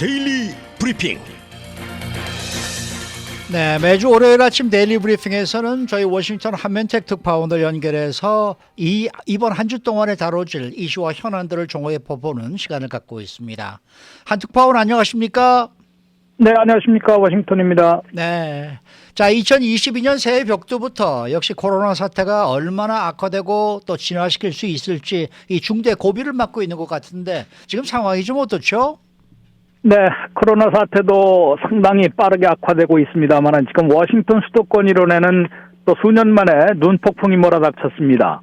데일리 브리핑. 네, 매주 월요일 아침 데일리 브리핑에서는 저희 워싱턴 한면택 특파원을 연결해서 이번 한 주 동안에 다뤄질 이슈와 현안들을 종합해 보는 시간을 갖고 있습니다. 한 특파원 안녕하십니까? 네, 안녕하십니까. 워싱턴입니다. 네. 자, 2022년 새해 벽두부터 역시 코로나 사태가 얼마나 악화되고 또 진화시킬 수 있을지 이 중대 고비를 맞고 있는 것 같은데 지금 상황이 좀 어떻죠? 네, 코로나 사태도 상당히 빠르게 악화되고 있습니다만 지금 워싱턴 수도권 일원에는 또 수년 만에 눈폭풍이 몰아닥쳤습니다.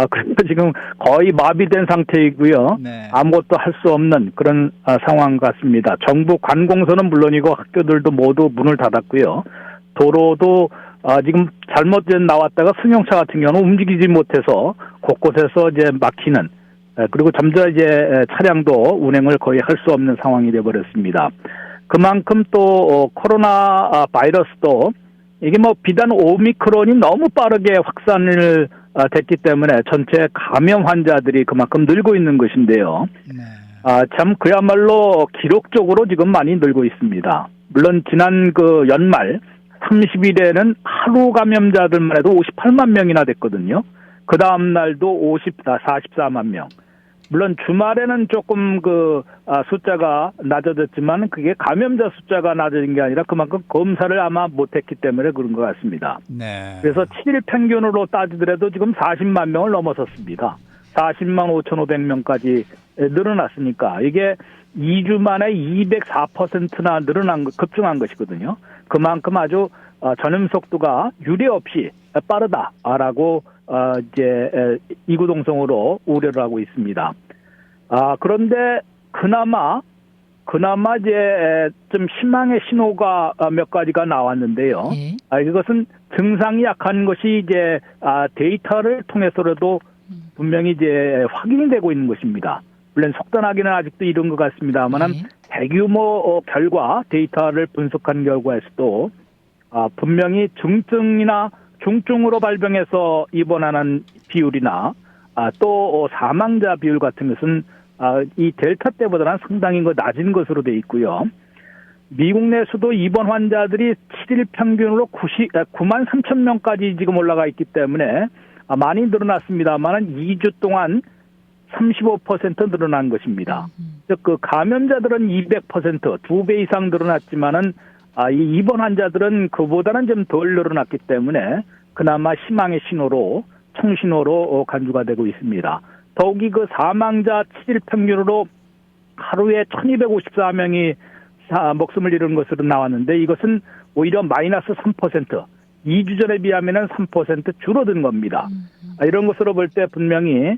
그래서 지금 거의 마비된 상태이고요. 네. 아무것도 할 수 없는 그런 상황 같습니다. 정부 관공서는 물론이고 학교들도 모두 문을 닫았고요. 도로도 지금 잘못 나왔다가 승용차 같은 경우는 움직이지 못해서 곳곳에서 이제 막히는, 그리고 점점 이제 차량도 운행을 거의 할 수 없는 상황이 되어버렸습니다. 그만큼 또 코로나 바이러스도 이게 뭐 비단 오미크론이 너무 빠르게 확산을 됐기 때문에 전체 감염 환자들이 그만큼 늘고 있는 것인데요. 네. 참 그야말로 기록적으로 지금 많이 늘고 있습니다. 물론 지난 그 연말 30일에는 하루 감염자들만 해도 58만 명이나 됐거든요. 그 다음 날도 44만 명. 물론 주말에는 조금 숫자가 낮아졌지만 그게 감염자 숫자가 낮아진 게 아니라 그만큼 검사를 아마 못했기 때문에 그런 것 같습니다. 네. 그래서 7일 평균으로 따지더라도 지금 40만 명을 넘어섰습니다. 40만 5,500명까지 늘어났으니까 이게 2주 만에 204%나 급증한 것이거든요. 그만큼 아주 전염 속도가 유례없이 빠르다라고 이제 이구동성으로 우려를 하고 있습니다. 그런데 그나마 이제 좀 희망의 신호가 몇 가지가 나왔는데요. 이것은 증상이 약한 것이 이제 데이터를 통해서라도 분명히 이제 확인이 되고 있는 것입니다. 물론 속단하기는 아직도 이른 것 같습니다만은 대규모 결과 데이터를 분석한 결과에서도 분명히 중증이나 중증으로 발병해서 입원하는 비율이나 또 사망자 비율 같은 것은 이 델타 때보다는 상당히 낮은 것으로 돼 있고요. 미국 내에서도 입원 환자들이 7일 평균으로 9만 3천 명까지 지금 올라가 있기 때문에 많이 늘어났습니다만 2주 동안 35% 늘어난 것입니다. 즉 그 감염자들은 200% 2배 이상 늘어났지만은 이 입원 환자들은 그보다는 좀 덜 늘어났기 때문에 그나마 희망의 신호로 청신호로 간주가 되고 있습니다. 더욱이 그 사망자 7일 평균으로 하루에 1,254명이 목숨을 잃은 것으로 나왔는데 이것은 오히려 마이너스 3%, 2주 전에 비하면 3% 줄어든 겁니다. 이런 것으로 볼 때 분명히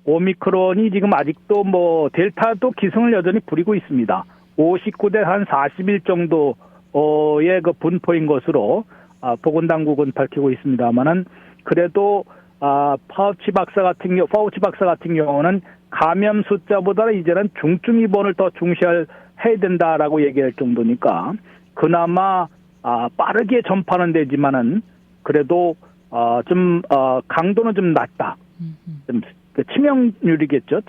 오미크론이 지금 아직도 뭐 델타도 기승을 여전히 부리고 있습니다. 59대 한 40일 정도의 그 분포인 것으로 보건당국은 밝히고 있습니다만은 그래도 파우치 박사 같은 경우는 감염 숫자보다는 이제는 중증 입원을 더 중시해야 된다라고 얘기할 정도니까 그나마 빠르게 전파는 되지만은 그래도 좀 강도는 좀 낮다. 좀 치명률이겠죠.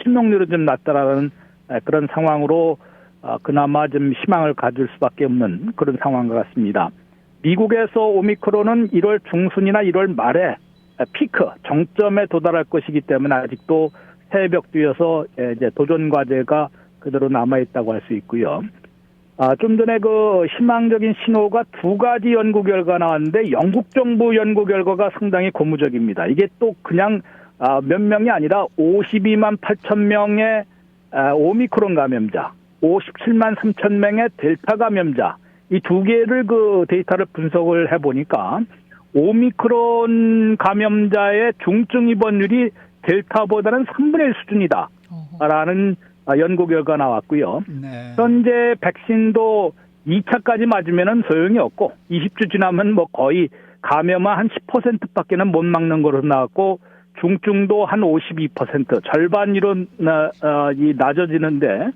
치명률은 좀 낮다라는 그런 상황으로 그나마 좀 희망을 가질 수밖에 없는 그런 상황 같습니다. 미국에서 오미크론은 1월 중순이나 1월 말에 피크 정점에 도달할 것이기 때문에 아직도 새벽 뒤여서 이제 도전 과제가 그대로 남아 있다고 할 수 있고요. 좀 전에 그 희망적인 신호가 두 가지 연구 결과 나왔는데 영국 정부 연구 결과가 상당히 고무적입니다. 이게 또 그냥 몇 명이 아니라 52만 8천 명의 오미크론 감염자, 57만 3천 명의 델타 감염자, 이 두 개를 그 데이터를 분석을 해보니까 오미크론 감염자의 중증 입원율이 델타보다는 3분의 1 수준이다라는 연구 결과 나왔고요. 네. 현재 백신도 2차까지 맞으면은 소용이 없고 20주 지나면 뭐 거의 감염은 한 10%밖에는 못 막는 것으로 나왔고 중증도 한 52% 절반으로 낮아지는데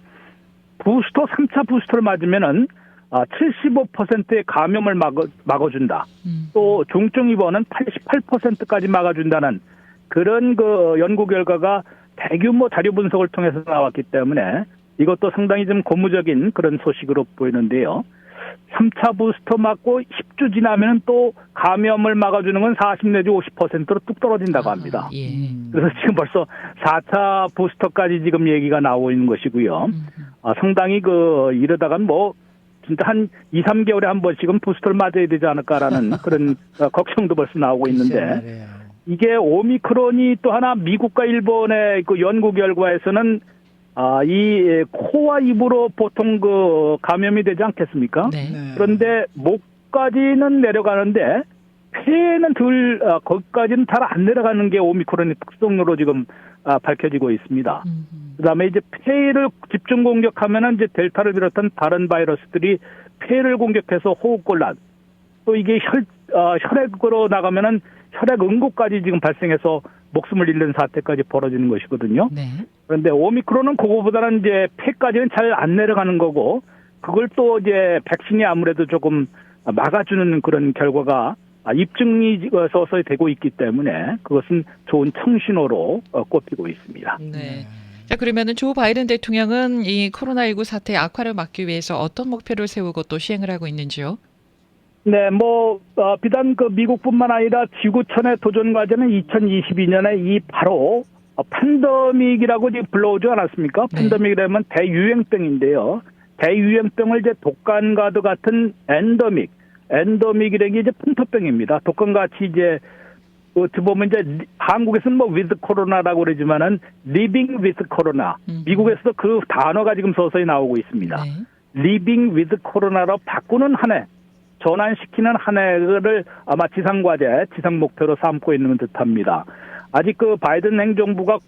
부스터 3차 부스터를 맞으면은 75%의 감염을 막아준다. 또 중증 입원은 88%까지 막아준다는 그런 그 연구 결과가 대규모 자료 분석을 통해서 나왔기 때문에 이것도 상당히 좀 고무적인 그런 소식으로 보이는데요. 3차 부스터 맞고 10주 지나면 또 감염을 막아주는 건 40 내지 50%로 뚝 떨어진다고 합니다. 예. 그래서 지금 벌써 4차 부스터까지 지금 얘기가 나오고 있는 것이고요. 상당히 이러다간 진짜 한 2, 3개월에 한 번씩은 부스터를 맞아야 되지 않을까라는 그런 걱정도 벌써 나오고 있는데, 이게 오미크론이 또 하나 미국과 일본의 그 연구 결과에서는 이 코와 입으로 보통 감염이 되지 않겠습니까? 네. 그런데 목까지는 내려가는데 폐에는 거기까지는 잘 안 내려가는 게 오미크론의 특성으로 지금 밝혀지고 있습니다. 그다음에 이제 폐를 집중 공격하면은 이제 델타를 비롯한 다른 바이러스들이 폐를 공격해서 호흡곤란, 또 이게 혈액으로 나가면은 혈액 응고까지 지금 발생해서 목숨을 잃는 사태까지 벌어지는 것이거든요. 네. 그런데 오미크론은 그거보다는 이제 폐까지는 잘 안 내려가는 거고, 그걸 또 이제 백신이 아무래도 조금 막아주는 그런 결과가 입증이 서서히 되고 있기 때문에 그것은 좋은 청신호로 꼽히고 있습니다. 네. 자, 그러면은 조 바이든 대통령은 이 코로나19 사태의 악화를 막기 위해서 어떤 목표를 세우고 또 시행을 하고 있는지요? 네, 비단 미국뿐만 아니라 지구촌의 도전 과제는 2022년에 이 바로 팬데믹이라고 지금 불러오지 않았습니까? 네. 팬데믹이라면 대유행병인데요. 대유행병을 이제 독감과도 같은 엔더믹이라는 게 이제 풍토병입니다. 독감같이 이제 어떻게 보면 이제 한국에서는 with 코로나라고 그러지만은 living with 코로나. 미국에서도 그 단어가 지금 서서히 나오고 있습니다. 네. living with 코로나로 바꾸는 한 해, 전환시키는 한 해를 아마 지상과제, 지상 목표로 삼고 있는 듯합니다. 아직 바이든 행정부가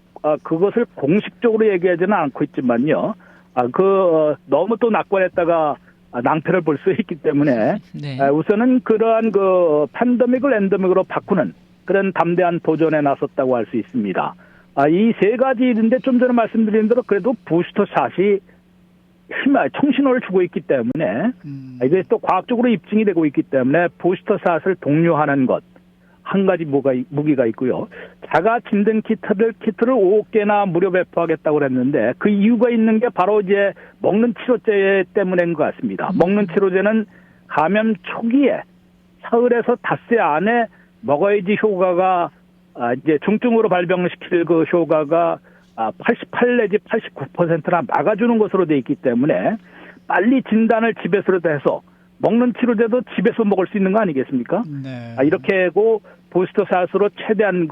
그것을 공식적으로 얘기하지는 않고 있지만요. 너무 또 낙관했다가 낭패를 볼 수 있기 때문에 네. 우선은 그러한 팬데믹을 엔데믹으로 바꾸는 그런 담대한 도전에 나섰다고 할 수 있습니다. 이 세 가지 일인데 좀 전에 말씀드린 대로 그래도 부스터샷이 청신호를 주고 있기 때문에 이게 또 과학적으로 입증이 되고 있기 때문에 부스터샷을 독려하는 것 한 가지 무기가 있고요. 자가 진단 키트를 5개나 무료 배포하겠다고 그랬는데 그 이유가 있는 게 바로 이제 먹는 치료제 때문인 것 같습니다. 먹는 치료제는 감염 초기에 사흘에서 닷새 안에 먹어야지 효과가 이제 중증으로 발병시킬 그 효과가 88 내지 89%나 막아주는 것으로 돼 있기 때문에 빨리 진단을 집에서라도 해서 먹는 치료제도 집에서 먹을 수 있는 거 아니겠습니까? 네. 이렇게 하고 부스터샷으로 최대한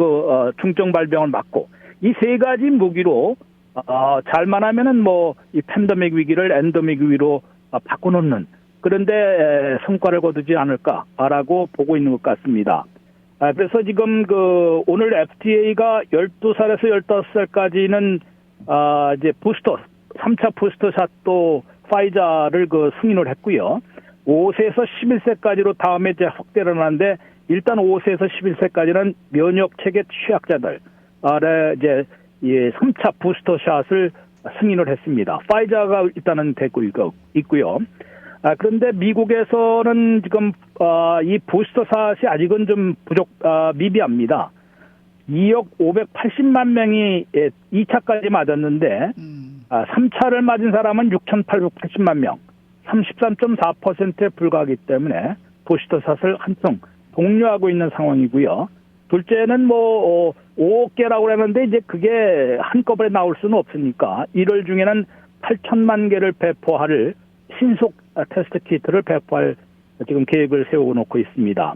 중증 발병을 막고 이 세 가지 무기로 잘만 하면은 이 팬데믹 위기를 엔데믹 위기로 바꿔놓는 그런데 성과를 거두지 않을까라고 보고 있는 것 같습니다. 그래서 지금 오늘 FDA가 12살에서 15살까지는 이제 3차 부스터샷도 파이자를 승인을 했고요. 5세에서 11세까지로 다음에 이제 확대를 하는데 일단 5세에서 11세까지는 면역 체계 취약자들 이제 3차 부스터샷을 승인을 했습니다. 파이자가 일단은 되고 있고요. 그런데 미국에서는 지금 이 부스터샷이 아직은 좀 미비합니다. 2억 580만 명이 2차까지 맞았는데 3차를 맞은 사람은 6,880만 명, 33.4%에 불과하기 때문에 부스터샷을 한층 독려하고 있는 상황이고요. 둘째는 5억 개라고 하는데 이제 그게 한꺼번에 나올 수는 없으니까 1월 중에는 8천만 개를 배포할 신속 테스트 키트를 배포할 지금 계획을 세워놓고 있습니다.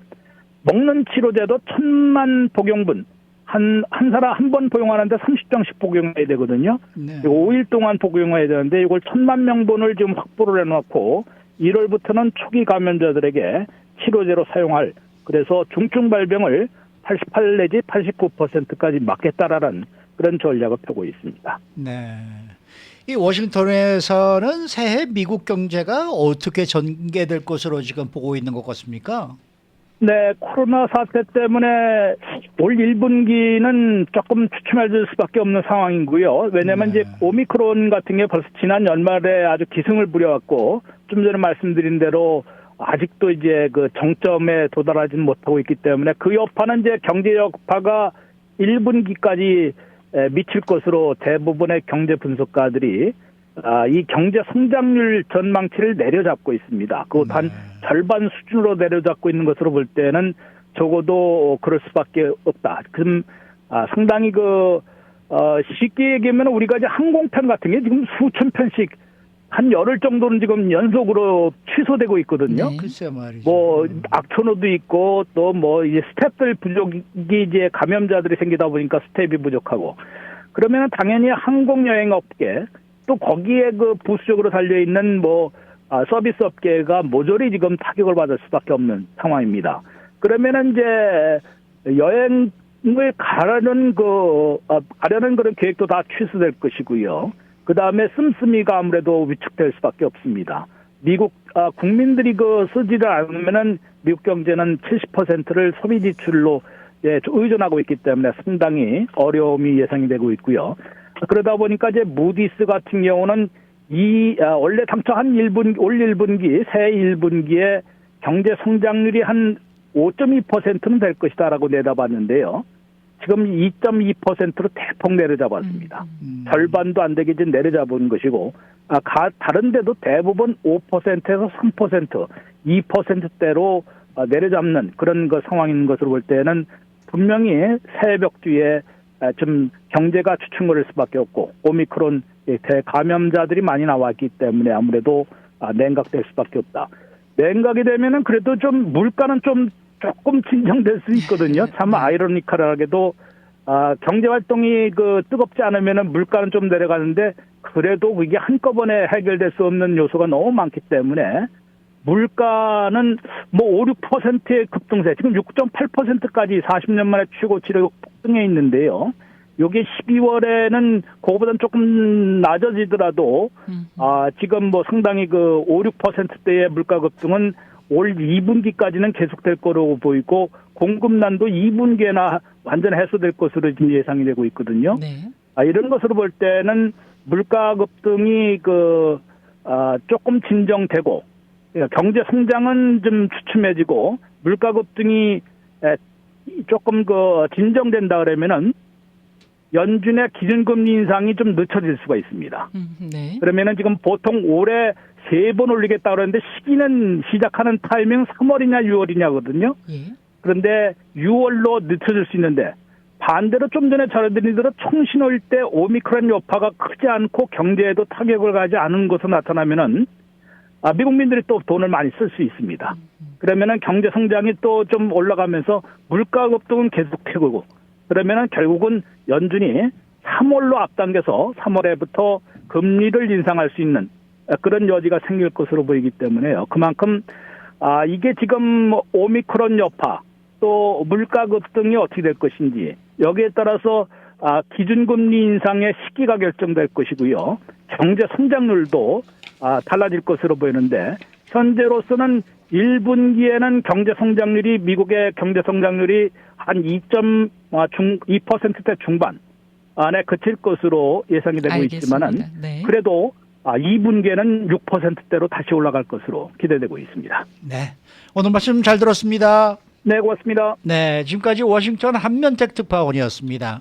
먹는 치료제도 1,000만 복용분 한 사람 한 번 복용하는데 30장씩 복용해야 되거든요. 네. 5일 동안 복용해야 되는데 이걸 1,000만 명분을 지금 확보를 해놓고 1월부터는 초기 감염자들에게 치료제로 사용할, 그래서 중증 발병을 88 내지 89%까지 막겠다라는 그런 전략을 펴고 있습니다. 네. 이 워싱턴에서는 새해 미국 경제가 어떻게 전개될 것으로 지금 보고 있는 것 같습니까? 네, 코로나 사태 때문에 올 1분기는 조금 주춤해질 수밖에 없는 상황이고요. 왜냐하면 이제 오미크론 같은 게 벌써 지난 연말에 아주 기승을 부려왔고, 좀 전에 말씀드린 대로 아직도 이제 정점에 도달하지는 못하고 있기 때문에 그 여파는 이제 경제 여파가 1분기까지 미칠 것으로 대부분의 경제 분석가들이 이 경제 성장률 전망치를 내려잡고 있습니다. 그것 한 절반 수준으로 내려잡고 있는 것으로 볼 때는 적어도 그럴 수밖에 없다. 그럼 상당히 쉽게 얘기하면 우리가 이제 항공편 같은 게 지금 수천 편씩 한 열흘 정도는 지금 연속으로 취소되고 있거든요. 네. 글쎄 말이죠. 뭐 악천후도 있고 또 뭐 이제 스태프들 부족이 이제 감염자들이 생기다 보니까 스태프이 부족하고 그러면 당연히 항공여행 업계 또 거기에 부수적으로 달려 있는 서비스 업계가 모조리 지금 타격을 받을 수밖에 없는 상황입니다. 그러면은 이제 여행을 가려는 그런 계획도 다 취소될 것이고요. 그 다음에 씀씀이가 아무래도 위축될 수밖에 없습니다. 미국 국민들이 쓰지를 않으면은 미국 경제는 70%를 소비 지출로 의존하고 있기 때문에 상당히 어려움이 예상이 되고 있고요. 그러다 보니까 이제 무디스 같은 경우는 원래 당초 올 1분기, 새 1분기에 경제 성장률이 한 5.2%는 될 것이다라고 내다봤는데요. 지금 2.2%로 대폭 내려잡았습니다. 절반도 안 되게 지금 내려잡은 것이고, 다른 데도 대부분 5%에서 3%, 2%대로 내려잡는 그런 상황인 것으로 볼 때는 분명히 새벽 뒤에 좀 경제가 추춤거릴 수밖에 없고, 오미크론 대감염자들이 많이 나왔기 때문에 아무래도 냉각될 수밖에 없다. 냉각이 되면은 그래도 좀 물가는 조금 진정될 수 있거든요. 참 아이러니컬하게도 경제 활동이 뜨겁지 않으면은 물가는 좀 내려가는데 그래도 그게 한꺼번에 해결될 수 없는 요소가 너무 많기 때문에 물가는 5, 6%의 급등세, 지금 6.8%까지 40년 만에 최고치로 폭등해 있는데요. 요게 12월에는 그거보다는 조금 낮아지더라도 지금 상당히 5, 6%대의 물가 급등은 올 2분기까지는 계속될 거로 보이고 공급난도 2분기에나 완전 해소될 것으로 지금 예상이 되고 있거든요. 네. 이런 것으로 볼 때는 물가 급등이 조금 진정되고 경제 성장은 좀 주춤해지고 물가 급등이 조금 진정된다 그러면은 연준의 기준금리 인상이 좀 늦춰질 수가 있습니다. 네. 그러면은 지금 보통 올해 3번 올리겠다 그러는데 시기는 시작하는 타이밍 3월이냐 6월이냐거든요. 예. 그런데 6월로 늦춰질 수 있는데 반대로 좀 전에 전해드린 대로 총신 올 때 오미크론 여파가 크지 않고 경제에도 타격을 가지 않은 것으로 나타나면은 미국민들이 또 돈을 많이 쓸 수 있습니다. 그러면은 경제 성장이 또 좀 올라가면서 물가 급등은 계속되고 그러면은 결국은 연준이 3월로 앞당겨서 3월에부터 금리를 인상할 수 있는 그런 여지가 생길 것으로 보이기 때문에요. 그만큼 이게 지금 오미크론 여파 또 물가 급등이 어떻게 될 것인지 여기에 따라서 기준금리 인상의 시기가 결정될 것이고요. 경제 성장률도 달라질 것으로 보이는데 현재로서는 1분기에는 경제 성장률이 미국의 경제 성장률이 한 2%대 중반 안에 그칠 것으로 예상이 되고 있지만은 네. 그래도 2분기에는 6%대로 다시 올라갈 것으로 기대되고 있습니다. 네. 오늘 말씀 잘 들었습니다. 네, 고맙습니다. 네, 지금까지 워싱턴 한면택 특파원이었습니다.